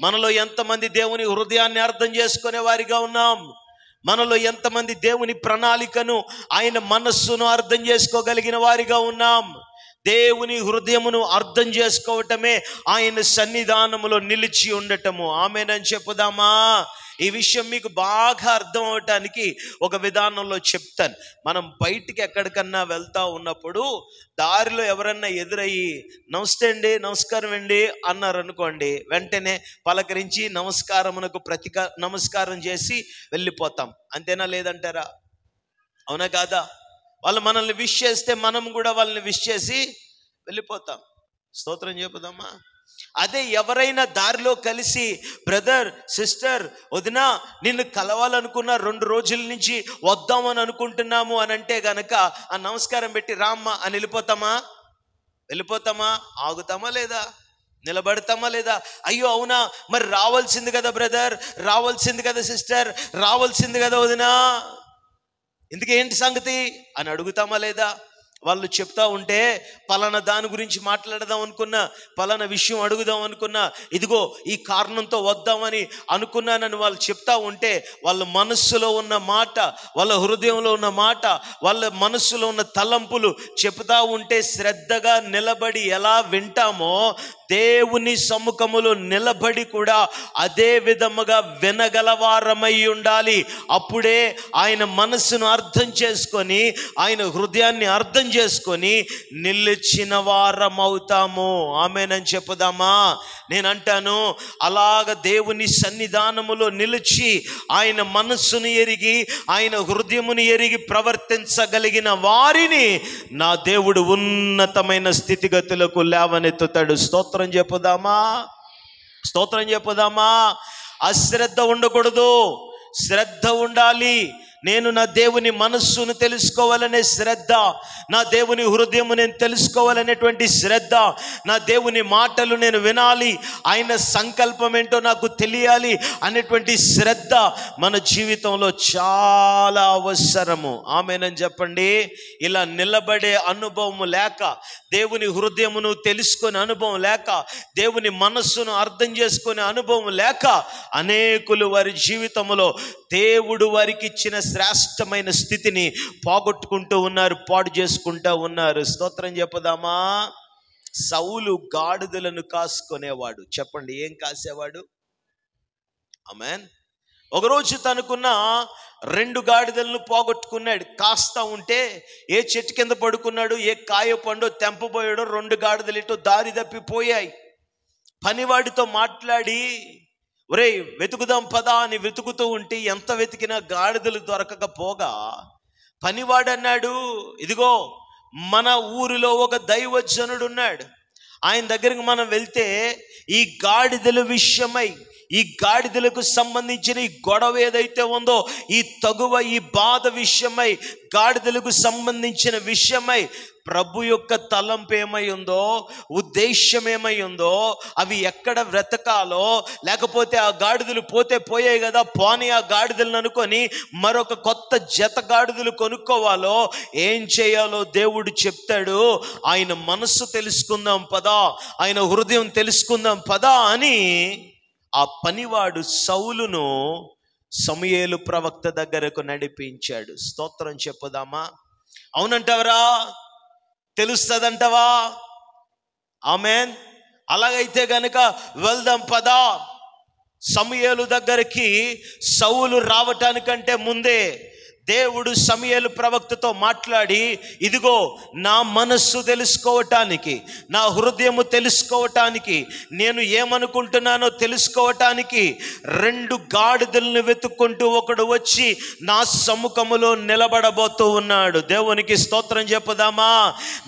మనలో ఎంతమంది దేవుని హృదయాన్ని అర్థం చేసుకునే వారిగా ఉన్నాం? మనలో ఎంతమంది దేవుని ప్రణాళికను, ఆయన మనస్సును అర్థం చేసుకోగలిగిన వారిగా ఉన్నాం? దేవుని హృదయమును అర్థం చేసుకోవటమే ఆయన సన్నిధానములో నిలిచి ఉండటము. ఆమేనని చెప్పుదామా? ఈ విషయం మీకు బాగా అర్థం అవటానికి ఒక విధానంలో చెప్తాను. మనం బయటికి ఎక్కడికన్నా వెళ్తా ఉన్నప్పుడు దారిలో ఎవరన్నా ఎదురయ్యి నమస్తే అండి, నమస్కారం అండి అన్నారనుకోండి, వెంటనే పలకరించి నమస్కారం చేసి వెళ్ళిపోతాం. అంతేనా లేదంటారా? అవునా కాదా? వాళ్ళు మనల్ని విష్ చేస్తే మనం కూడా వాళ్ళని విష్ చేసి వెళ్ళిపోతాం. స్తోత్రం చెప్పుదామా? అదే ఎవరైనా దారిలో కలిసి బ్రదర్, సిస్టర్, వదినా నిన్ను కలవాలనుకున్న 2 రోజుల నుంచి వద్దామని అనుకుంటున్నాము అని అంటే గనక ఆ నమస్కారం పెట్టి రామ్మా అని వెళ్ళిపోతామా? ఆగుతామా లేదా? నిలబడతామా లేదా? అయ్యో అవునా, మరి రావాల్సింది కదా బ్రదర్, రావాల్సింది కదా సిస్టర్, రావాల్సింది కదా వదినా, ఇందుకేంటి సంగతి అని అడుగుతామా లేదా? వాళ్ళు చెప్తా ఉంటే పలానా దాని గురించి మాట్లాడదాం అనుకున్నా, పలానా విషయం అడుగుదాం అనుకున్నా, ఇదిగో ఈ కారణంతో వద్దామని అనుకున్నానని వాళ్ళు చెప్తా ఉంటే వాళ్ళ మనస్సులో ఉన్న మాట, వాళ్ళ హృదయంలో ఉన్న మాట, వాళ్ళ మనస్సులో ఉన్న తలంపులు చెప్తా ఉంటే శ్రద్ధగా నిలబడి ఎలా వింటామో దేవుని సముఖములో నిలబడి కూడా అదే విధముగా వినగలవారమై ఉండాలి. అప్పుడే ఆయన మనస్సును అర్థం చేసుకొని, ఆయన హృదయాన్ని అర్థం చేసుకొని నిలిచిన వారమవుతాము. ఆమేనని చెప్పుదామా? నేనంటాను, అలాగ దేవుని సన్నిధానములో నిలిచి ఆయన మనస్సును ఎరిగి, ఆయన హృదయమును ఎరిగి ప్రవర్తించగలిగిన వారిని నా దేవుడు ఉన్నతమైన స్థితిగతులకు లేవనెత్తుతాడు. స్తోత్రం చెప్పుదామా? స్తోత్రం చెప్పుదామా? అశ్రద్ధ ఉండకూడదు, శ్రద్ధ ఉండాలి. నేను నా దేవుని మనస్సును తెలుసుకోవాలనే శ్రద్ధ, నా దేవుని హృదయము నేను తెలుసుకోవాలనేటువంటి శ్రద్ధ, నా దేవుని మాటలు నేను వినాలి, ఆయన సంకల్పం ఏంటో నాకు తెలియాలి అనేటువంటి శ్రద్ధ మన జీవితంలో చాలా అవసరము. ఆమేనని చెప్పండి. ఇలా నిలబడే అనుభవము లేక, దేవుని హృదయమును తెలుసుకునే అనుభవం లేక, దేవుని మనస్సును అర్థం చేసుకునే అనుభవం లేక అనేకులు వారి జీవితంలో దేవుడు వారికి ఇచ్చిన శ్రేష్టమైన స్థితిని పోగొట్టుకుంటూ ఉన్నారు, పాడు చేసుకుంటూ ఉన్నారు. స్తోత్రం చెప్పుదామా? సౌలు గాడిదలను కాసుకునేవాడు. చెప్పండి, ఏం కాసేవాడు? ఆమేన్. ఒకరోజు తనకున్న 2 గాడిదలను పోగొట్టుకున్నాడు. కాస్తా ఉంటే ఏ చెట్టు కింద పడుకున్నాడు, ఏ కాయ పండు తెంపబోయాడో 2 గాడిదలు ఇటు దారి తప్పిపోయాయి. పనివాడితో మాట్లాడి, ఒరేయ్ వెతుకుదాం పదా అని వెతుకుతూ ఉంటే ఎంత వెతికినా గాడిదలు దొరకకపోగా పనివాడు అన్నాడు, ఇదిగో మన ఊరిలో ఒక దైవజనుడు ఉన్నాడు, ఆయన దగ్గరికి మనం వెళ్తే ఈ గాడిదల విషయమై, ఈ గాడిదలకు సంబంధించిన ఈ గొడవ ఏదైతే ఉందో, ఈ తగువ, ఈ బాధ విషయమై, గాడిదలకు సంబంధించిన విషయమై ప్రభు యొక్క తలంపు ఏమై ఉందో, ఉద్దేశం ఏమై ఉందో, అవి ఎక్కడ బ్రతకాలో, లేకపోతే ఆ గాడిదలు పోతే పోయాయి కదా, పోనీ ఆ గాడిదలను అనుకొని మరొక కొత్త జత గాడిదలు కొనుక్కోవాలో, ఏం చేయాలో దేవుడు చెప్తాడు. ఆయన మనస్సు తెలుసుకుందాం పదా, ఆయన హృదయం తెలుసుకుందాం పదా అని ఆ పనివాడు సౌలును సమూయేలు ప్రవక్త దగ్గరకు నడిపించాడు. స్తోత్రం చెప్పుదామా? అవునంటావరా? తెలుస్తుందంటవా? ఆమేన్. అలాగైతే గనుక వెళ్దాం పదా. సమూయేలు దగ్గరికి సౌలు రావటానికంటే ముందే దేవుడు సమూయేలు ప్రవక్తతో మాట్లాడి, ఇదిగో నా మనస్సు తెలుసుకోవటానికి, నా హృదయము తెలుసుకోవటానికి, నేను ఏమనుకుంటున్నానో తెలుసుకోవటానికి 2 గాడిదలను వెతుక్కుంటూ ఒకడు వచ్చి నా సముఖములో నిలబడబోతూ ఉన్నాడు. దేవునికి స్తోత్రం చెప్పుదామా?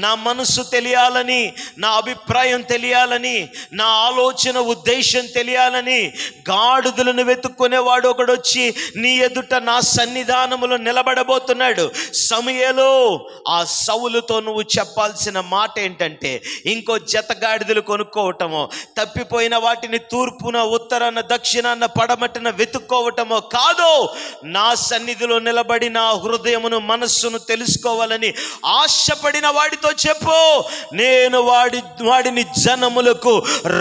నా మనస్సు తెలియాలని, నా అభిప్రాయం తెలియాలని, నా ఆలోచన ఉద్దేశం తెలియాలని గాడిదలను వెతుక్కునేవాడు ఒకడు వచ్చి నీ ఎదుట నా సన్నిధానములో నిలబడబోతున్నాడు. సమూయేలు, ఆ సౌలుతో నువ్వు చెప్పాల్సిన మాట ఏంటంటే, ఇంకో జతగాడిదలు కొనుక్కోవటమో, తప్పిపోయిన వాటిని తూర్పున, ఉత్తరాన, దక్షిణాన, పడమటిన వెతుక్కోవటమో కాదు. నా సన్నిధిలో నిలబడి నా హృదయమును, మనస్సును తెలుసుకోవాలని ఆశపడిన వాడితో చెప్పు, నేను వాడిని జనములకు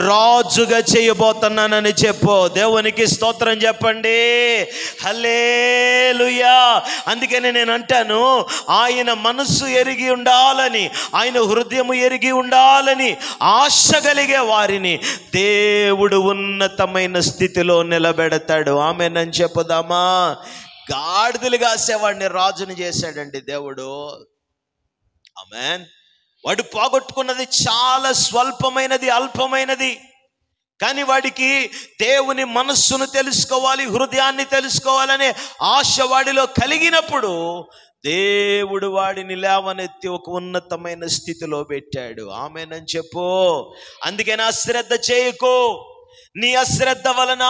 రాజుగా చేయబోతున్నానని చెప్పు. దేవునికి స్తోత్రం చెప్పండి. హల్లెలూయా. అందుకని నేను అంటాను, ఆయన మనస్సు ఎరిగి ఉండాలని, ఆయన హృదయము ఎరిగి ఉండాలని ఆశ కలిగే వారిని దేవుడు ఉన్నతమైన స్థితిలో నిలబెడతాడు. ఆమేనని చెప్పుదామా? గాడిదలు కాసేవాడిని రాజుని చేశాడండి దేవుడు. ఆమేన్. వాడు పోగొట్టుకున్నది చాలా స్వల్పమైనది, అల్పమైనది. కానీ వాడికి దేవుని మనస్సును తెలుసుకోవాలి, హృదయాన్ని తెలుసుకోవాలనే ఆశ వాడిలో కలిగినప్పుడు దేవుడు వాడిని లేవనెత్తి ఒక ఉన్నతమైన స్థితిలో పెట్టాడు. ఆమేనని చెప్పు. అందుకని అశ్రద్ధ చేయకు. నీ అశ్రద్ధ వలన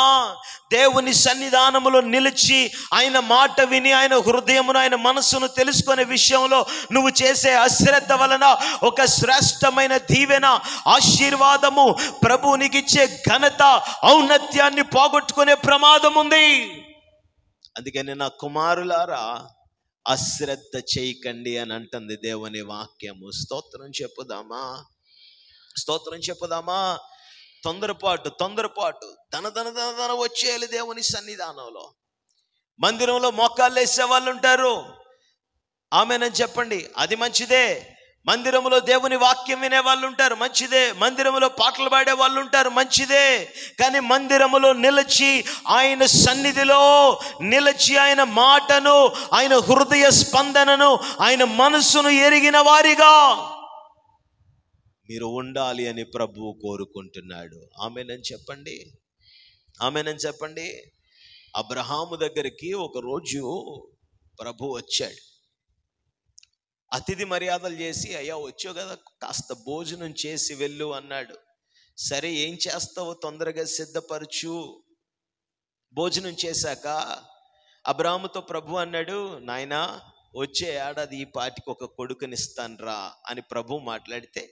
దేవుని సన్నిధానములో నిలిచి ఆయన మాట విని ఆయన హృదయమును, ఆయన మనస్సును తెలుసుకునే విషయంలో నువ్వు చేసే అశ్రద్ధ వలన ఒక శ్రేష్టమైన దీవెన, ఆశీర్వాదము, ప్రభువు నీకు ఇచ్చే ఘనత, ఔన్నత్యాన్ని పోగొట్టుకునే ప్రమాదం ఉంది. అందుకని నా కుమారులారా, అశ్రద్ధ చేయకండి అని అంటుంది దేవుని వాక్యము. స్తోత్రం చెప్పుదామా? స్తోత్రం చెప్పుదామా? తొందరపాటు ధన వచ్చేయాలి దేవుని సన్నిధానంలో. మందిరంలో మోకాళ్ళు వేసే వాళ్ళు ఉంటారు. ఆమేనని చెప్పండి. అది మంచిదే. మందిరంలో దేవుని వాక్యం వినే వాళ్ళు ఉంటారు, మంచిదే. మందిరంలో పాటలు పాడే వాళ్ళు ఉంటారు, మంచిదే. కానీ మందిరములో నిలిచి, ఆయన సన్నిధిలో నిలిచి, ఆయన మాటను, ఆయన హృదయ స్పందనను, ఆయన మనస్సును ఎరిగిన వారిగా మీరు ఉండాలి అని ప్రభువు కోరుకుంటున్నాడు. ఆమేనని చెప్పండి. ఆమేనని చెప్పండి. అబ్రహాము దగ్గరికి ఒకరోజు ప్రభు వచ్చాడు. అతిథి మర్యాదలు చేసి, అయ్యా వచ్చావు కదా, కాస్త భోజనం చేసి వెళ్ళు అన్నాడు. సరే, ఏం చేస్తావో తొందరగా సిద్ధపరచు. భోజనం చేశాక అబ్రహాముతో ప్రభు అన్నాడు, నాయనా, వచ్చే ఏడాది ఈ పాటికి ఒక కొడుకునిస్తాను రా అని ప్రభు మాట్లాడితే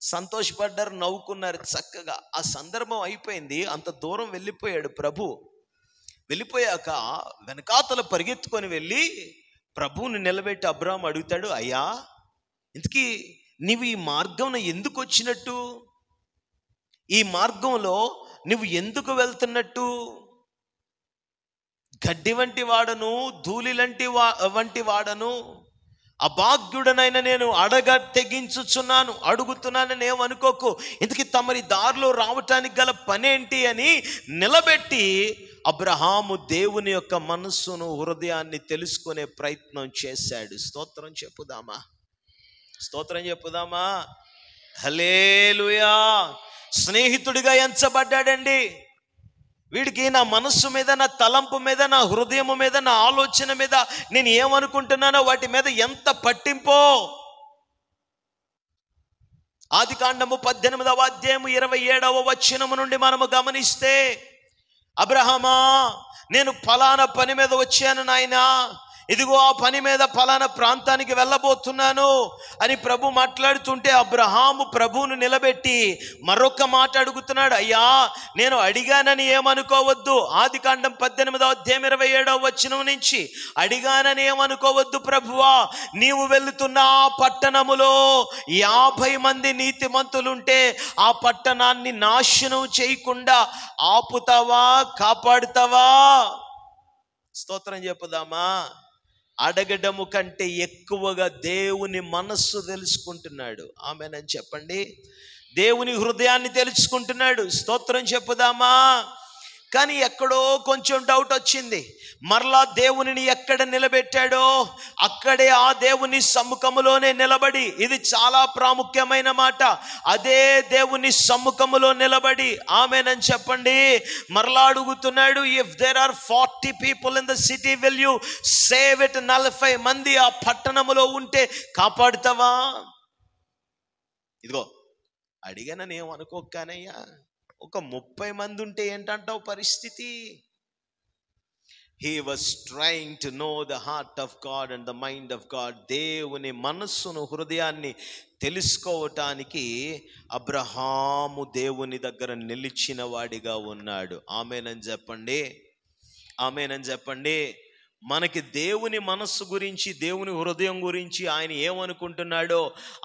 సంతోషపడ్డారు, నవ్వుకున్నారు చక్కగా. ఆ సందర్భం అయిపోయింది. అంత దూరం వెళ్ళిపోయాడు ప్రభు. వెళ్ళిపోయాక వెనకాతల పరిగెత్తుకొని వెళ్ళి ప్రభువుని నిలబెట్టి అబ్రహాము అడుగుతాడు, అయ్యా, ఇంతకీ నీవు ఈ మార్గంలో ఎందుకు వచ్చినట్టు? ఈ మార్గంలో నువ్వు ఎందుకు వెళ్తున్నట్టు? గడ్డి వంటి వాడను, ధూళి వంటి వాడను, అభాగ్యుడనైనా నేను అడుగుతున్నానని ఏమనుకోకు. ఇంతకీ తమరి దారిలో రావటానికి గల పనేంటి అని నిలబెట్టి అబ్రహాము దేవుని యొక్క మనస్సును, హృదయాన్ని తెలుసుకునే ప్రయత్నం చేశాడు. స్తోత్రం చెప్పుదామా? స్తోత్రం చెప్పుదామా? హల్లెలూయా. స్నేహితుడిగా ఎంచబడ్డాడండి. వీడికి నా మనస్సు మీద, నా తలంపు మీద, నా హృదయము మీద, నా ఆలోచన మీద, నేను ఏమనుకుంటున్నానో వాటి మీద ఎంత పట్టింపో. ఆదికాండము 18వ అధ్యాయము 27వ వచనము నుండి మనము గమనిస్తే, అబ్రహామా, నేను ఫలానా పని మీద వచ్చాను నాయనా, ఇదిగో ఆ పని మీద ఫలానా ప్రాంతానికి వెళ్ళబోతున్నాను అని ప్రభు మాట్లాడుతుంటే అబ్రహాము ప్రభువును నిలబెట్టి మరొక మాట అడుగుతున్నాడు. అయ్యా, నేను అడిగానని ఏమనుకోవద్దు. ఆదికాండం 18వ అధ్యాయం 27వ వచనం నుంచి, అడిగానని ఏమనుకోవద్దు ప్రభువా, నీవు వెళుతున్న ఆ పట్టణములో 50 మంది నీతిమంతులుంటే ఆ పట్టణాన్ని నాశనం చేయకుండా ఆపుతావా, కాపాడుతావా? స్తోత్రం చెప్పుదామా? అడగడము కంటే ఎక్కువగా దేవుని మనస్సు తెలుసుకుంటున్నాడు. ఆమేనని చెప్పండి. దేవుని హృదయాన్ని తెలుసుకుంటున్నాడు. స్తోత్రం చెప్పుదామా? కానీ ఎక్కడో కొంచెం డౌట్ వచ్చింది. మరలా దేవునిని ఎక్కడ నిలబెట్టాడో అక్కడే ఆ దేవుని సమ్ముఖములోనే నిలబడి, ఇది చాలా ప్రాముఖ్యమైన మాట, అదే దేవుని సమ్ముఖములో నిలబడి, ఆమేనని చెప్పండి, మరలా అడుగుతున్నాడు, if there are 40 people in the city, will you save it? 40 మంది ఆ పట్టణములో ఉంటే కాపాడుతావా? ఇదిగో అడిగానని ఏమనుకోకనయ్యా, ఒక 30 మంది ఉంటే ఏంటంటావు పరిస్థితి? He was trying to know the heart of God and the mind of God. దేవుని మనస్సును, హృదయాన్ని తెలుసుకోవటానికి అబ్రహాము దేవుని దగ్గర నిలిచిన వాడిగా ఉన్నాడు. ఆమేనని చెప్పండి, ఆమేనని చెప్పండి. మనకి దేవుని మనస్సు గురించి, దేవుని హృదయం గురించి, ఆయన ఏమనుకుంటున్నాడో,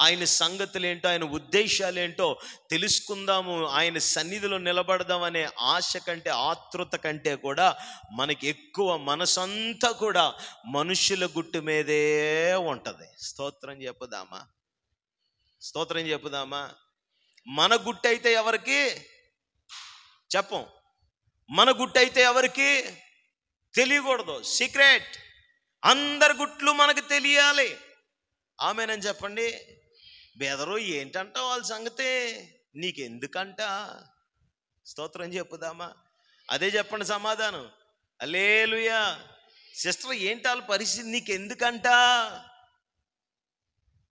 ఆయన సంగతులేంటో, ఆయన ఉద్దేశాలేంటో తెలుసుకుందాము, ఆయన సన్నిధిలో నిలబడదామనే ఆశ కంటే, ఆతృత కంటే కూడా మనకి ఎక్కువ మనసంతా కూడా మనుషుల గుట్టు మీదే ఉంటుంది. స్తోత్రం చెప్పుదామా, స్తోత్రం చెప్పుదామా. మన గుట్టు అయితే ఎవరికి చెప్పం, మన గుట్టు అయితే ఎవరికి తెలియకూడదు, సీక్రెట్. అందరి గుట్లు మనకు తెలియాలి. ఆమేనని చెప్పండి. బెదరు ఏంటంట వాళ్ళ సంగతే, నీకెందుకంట? స్తోత్రం చెప్పుదామా. అదే చెప్పండి సమాధానం. హల్లెలూయా. సిస్టర్ ఏంటి వాళ్ళ పరిస్థితి, నీకెందుకంట?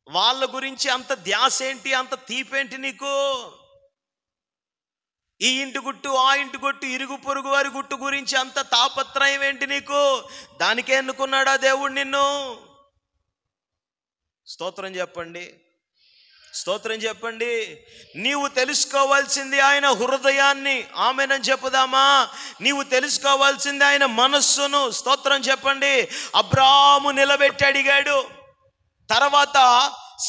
వాళ్ళ గురించి అంత ధ్యాస ఏంటి, అంత తీపేంటి నీకు? ఈ ఇంటి గుట్టు, ఆ ఇంటి గుట్టు, ఇరుగు పొరుగు వారి గుట్టు గురించి అంత తాపత్రయం ఏంటి నీకు? దానికే ఎన్నుకున్నాడా దేవుడు నిన్ను? స్తోత్రం చెప్పండి, స్తోత్రం చెప్పండి. నీవు తెలుసుకోవాల్సింది ఆయన హృదయాన్ని. ఆమేనని చెప్పుదామా. నీవు తెలుసుకోవాల్సింది ఆయన మనస్సును. స్తోత్రం చెప్పండి. అబ్రాహాము నిలబెట్టి అడిగాడు. తర్వాత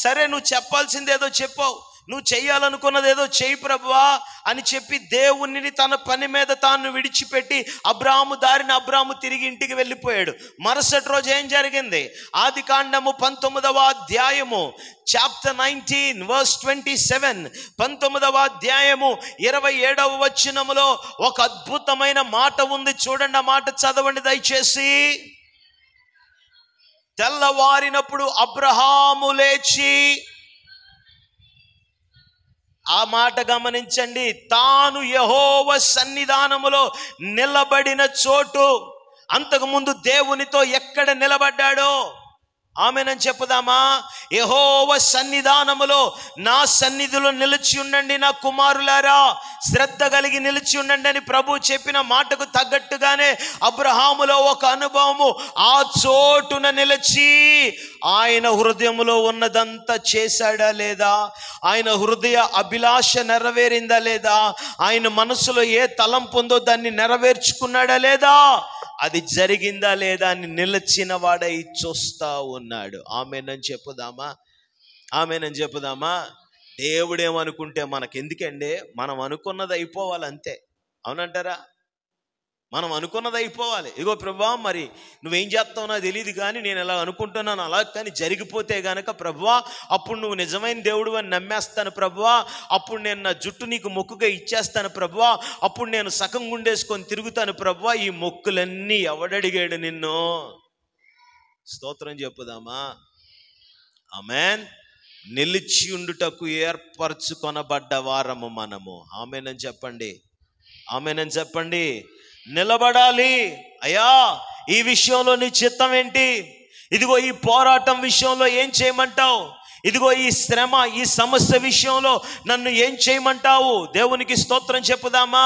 సరే, నువ్వు చెప్పాల్సింది ఏదో చెప్పావు, నువ్వు చెయ్యాలనుకున్నది ఏదో చెయ్యి ప్రభువా అని చెప్పి దేవునిని తన పని మీద తాను విడిచిపెట్టి అబ్రాహాము దారిని అబ్రాహాము తిరిగి ఇంటికి వెళ్ళిపోయాడు. మరుసటి రోజు ఏం జరిగింది? ఆదికాండము 19వ అధ్యాయము చాప్టర్ 19 verse 27, 19వ అధ్యాయము 27వ వచనములో ఒక అద్భుతమైన మాట ఉంది. చూడండి, ఆ మాట చదవండి దయచేసి. తెల్లవారినప్పుడు అబ్రహాము లేచి, ఆ మాట గమనించండి, తాను యెహోవా సన్నిధానములో నిలబడిన చోటు, అంతకుముందు దేవునితో ఎక్కడ నిలబడ్డాడో, ఆమేనని చెప్పుదామా. యెహోవా సన్నిధానములో, నా సన్నిధిలో నిలిచి ఉండండి నా కుమారులారా, శ్రద్ధ కలిగి నిలిచి ఉండండి అని ప్రభు చెప్పిన మాటకు తగ్గట్టుగానే అబ్రహాములో ఒక అనుభవము. ఆ చోటున నిలిచి ఆయన హృదయములో ఉన్నదంతా చేశాడా లేదా, ఆయన హృదయ అభిలాష నెరవేరిందా లేదా, ఆయన మనసులో ఏ తలంపు ఉందో దాన్ని నెరవేర్చుకున్నాడా లేదా, అది జరిగిందా లేదా అని నిలిచిన వాడై చూస్తా ఉన్నాడు. ఆమేనని చెప్పుదామా, ఆమేనని చెప్పుదామా. దేవుడేమనుకుంటే మనకెందుకండి? మనం అనుకున్నది అయిపోవాలి అంతే. అవునంటారా? మనం అనుకున్నది అయిపోవాలి. ఇగో ప్రభువా, మరి నువ్వేం చేస్తావు నాకు తెలియదు, కానీ నేను ఎలా అనుకుంటున్నాను అలా కానీ జరిగిపోతే గనక ప్రభువా, అప్పుడు నువ్వు నిజమైన దేవుడు అని నమ్మేస్తాను ప్రభువా, అప్పుడు నేను నా జుట్టు నీకు మొక్కుగా ఇచ్చేస్తాను ప్రభువా, అప్పుడు నేను సగం గుండేసుకొని తిరుగుతాను ప్రభువా. ఈ మొక్కులన్నీ ఎవడడిగాడు నిన్ను? స్తోత్రం చెప్పుదామా. ఆమేన్. నిలిచి ఉండుటకు ఏర్పరచుకొనబడ్డ వారము మనము. ఆమేనని చెప్పండి, ఆమేనని చెప్పండి. నిలబడాలి. అయ్యా, ఈ విషయంలో నీ చిత్తం ఏంటి? ఇదిగో ఈ పోరాటం విషయంలో ఏం చేయమంటావు? ఇదిగో ఈ శ్రమ, ఈ సమస్య విషయంలో నన్ను ఏం చేయమంటావు? దేవునికి స్తోత్రం చెప్పుదామా.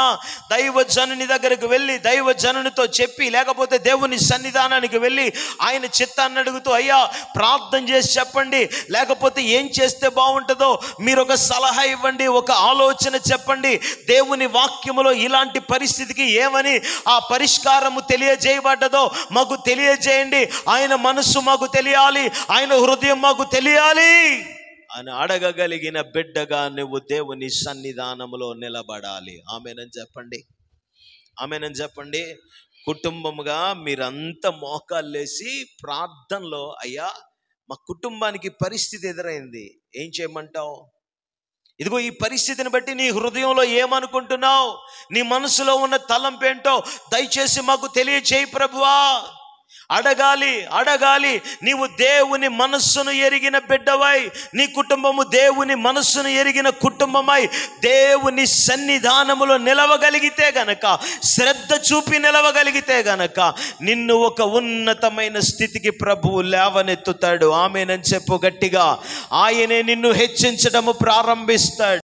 దైవజనుని దగ్గరకు వెళ్ళి దైవజనునితో చెప్పి, లేకపోతే దేవుని సన్నిధానానికి వెళ్ళి ఆయన చిత్తాన్ని అడుగుతూ, అయ్యా ప్రార్థన చేసి చెప్పండి, లేకపోతే ఏం చేస్తే బాగుంటుందో మీరు ఒక సలహా ఇవ్వండి, ఒక ఆలోచన చెప్పండి. దేవుని వాక్యములో ఇలాంటి పరిస్థితికి ఏమని ఆ పరిష్కారము తెలియజేయబడ్డదో మాకు తెలియజేయండి. ఆయన మనస్సు మాకు తెలియాలి, ఆయన హృదయం మాకు తెలియాలి అని అడగగలిగిన బిడ్డగా నువ్వు దేవుని సన్నిధానములో నిలబడాలి. ఆమేనని చెప్పండి, ఆమేనని చెప్పండి. కుటుంబముగా మీరంతా మోకాళ్ళేసి ప్రార్థనలో, అయ్యా మా కుటుంబానికి పరిస్థితి ఎదురైంది, ఏం చేయమంటావు? ఇదిగో ఈ పరిస్థితిని బట్టి నీ హృదయంలో ఏమనుకుంటున్నావు, నీ మనసులో ఉన్న తలంపేంటో దయచేసి మాకు తెలియచేయి ప్రభువా. అడగాలి, అడగాలి. నీవు దేవుని మనస్సును ఎరిగిన బిడ్డవై, నీ కుటుంబము దేవుని మనస్సును ఎరిగిన కుటుంబమై దేవుని సన్నిధానములో నిలవగలిగితే గనక, శ్రద్ధ చూపి నిలవగలిగితే గనక నిన్ను ఒక ఉన్నతమైన స్థితికి ప్రభువు లేవనెత్తుతాడు. ఆమేనని చెప్పు గట్టిగా. ఆయనే నిన్ను హెచ్చించడము ప్రారంభిస్తాడు.